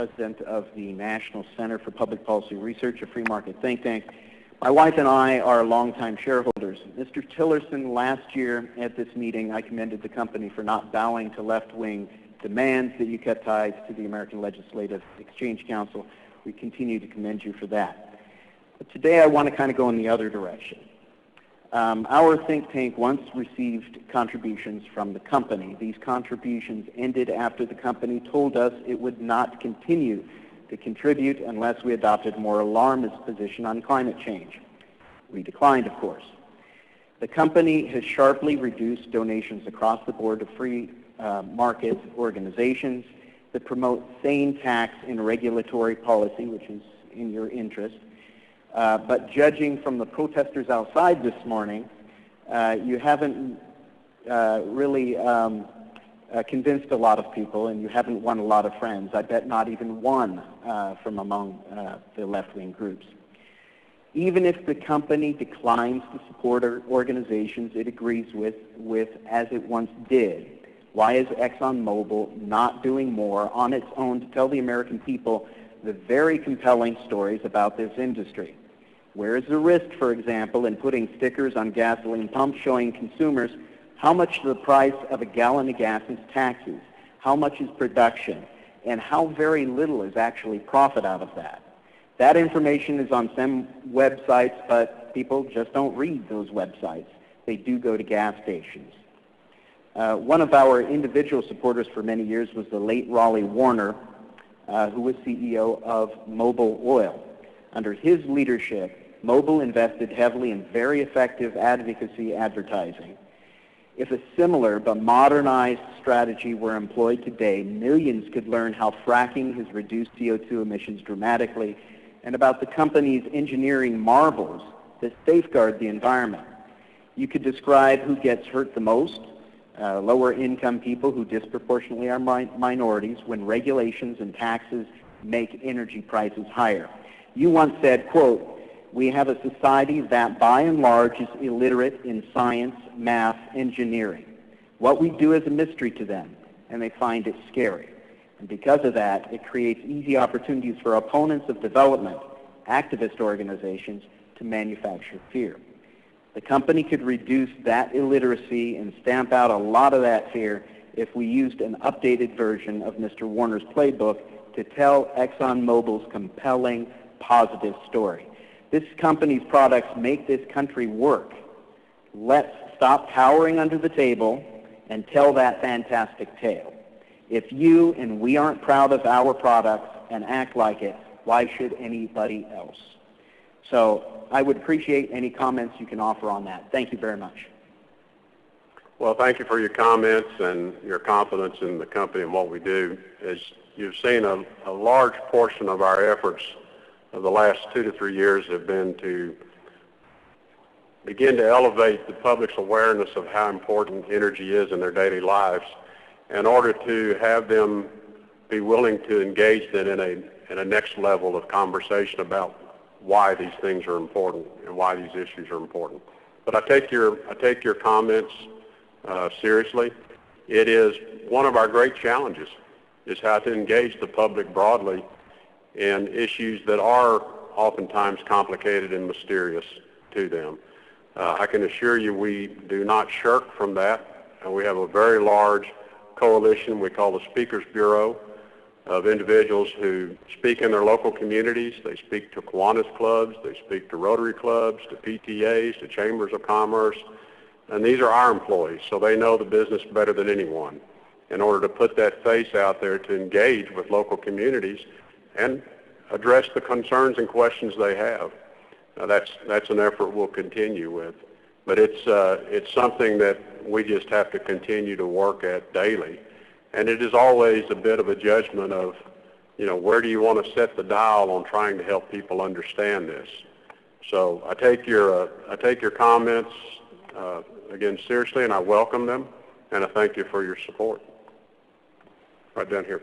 President of the National Center for Public Policy Research, a free market think tank. My wife and I are longtime shareholders. Mr. Tillerson, last year at this meeting, I commended the company for not bowing to left-wing demands that you cut ties to the American Legislative Exchange Council. We continue to commend you for that. But today I want to kind of go in the other direction. Our think tank once received contributions from the company. These contributions ended after the company told us it would not continue to contribute unless we adopted a more alarmist position on climate change. We declined, of course. The company has sharply reduced donations across the board to free market organizations that promote sane tax and regulatory policy, which is in your interest. But judging from the protesters outside this morning, you haven't really convinced a lot of people, and you haven't won a lot of friends. I bet not even one from among the left-wing groups. Even if the company declines to support organizations it agrees with as it once did, why is ExxonMobil not doing more on its own to tell the American people the very compelling stories about this industry? Where is the risk, for example, in putting stickers on gasoline pumps showing consumers how much the price of a gallon of gas is taxes, how much is production, and how very little is actually profit out of that? That information is on some websites, but people just don't read those websites. They do go to gas stations. One of our individual supporters for many years was the late Raleigh Warner, who was CEO of Mobil Oil. Under his leadership, Mobil invested heavily in very effective advocacy advertising. If a similar but modernized strategy were employed today, millions could learn how fracking has reduced CO2 emissions dramatically and about the company's engineering marvels that safeguard the environment. You could describe who gets hurt the most, lower income people who disproportionately are minorities when regulations and taxes make energy prices higher. You once said, quote, "We have a society that by and large is illiterate in science, math, engineering. What we do is a mystery to them, and they find it scary. And because of that, it creates easy opportunities for opponents of development, activist organizations, to manufacture fear." The company could reduce that illiteracy and stamp out a lot of that fear if we used an updated version of Mr. Warner's playbook to tell ExxonMobil's compelling, positive story. This company's products make this country work. Let's stop cowering under the table and tell that fantastic tale. If you and we aren't proud of our products and act like it, why should anybody else? So I would appreciate any comments you can offer on that. Thank you very much. Well, thank you for your comments and your confidence in the company and what we do. As you've seen, a large portion of our efforts of the last 2 to 3 years have been to begin to elevate the public's awareness of how important energy is in their daily lives in order to have them be willing to engage then in a next level of conversation about why these things are important and why these issues are important. But I take your comments seriously. It is one of our great challenges is how to engage the public broadly in issues that are oftentimes complicated and mysterious to them. I can assure you we do not shirk from that. We have a very large coalition we call the Speakers Bureau of individuals who speak in their local communities. They speak to Kiwanis clubs, they speak to Rotary clubs, to PTAs, to chambers of commerce, and these are our employees, so they know the business better than anyone in order to put that face out there to engage with local communities and address the concerns and questions they have. That's an effort we'll continue with, but it's something that we just have to continue to work at daily. And it is always a bit of a judgment of, where do you want to set the dial on trying to help people understand this? So I take your comments again seriously, and I welcome them, and I thank you for your support. Right down here.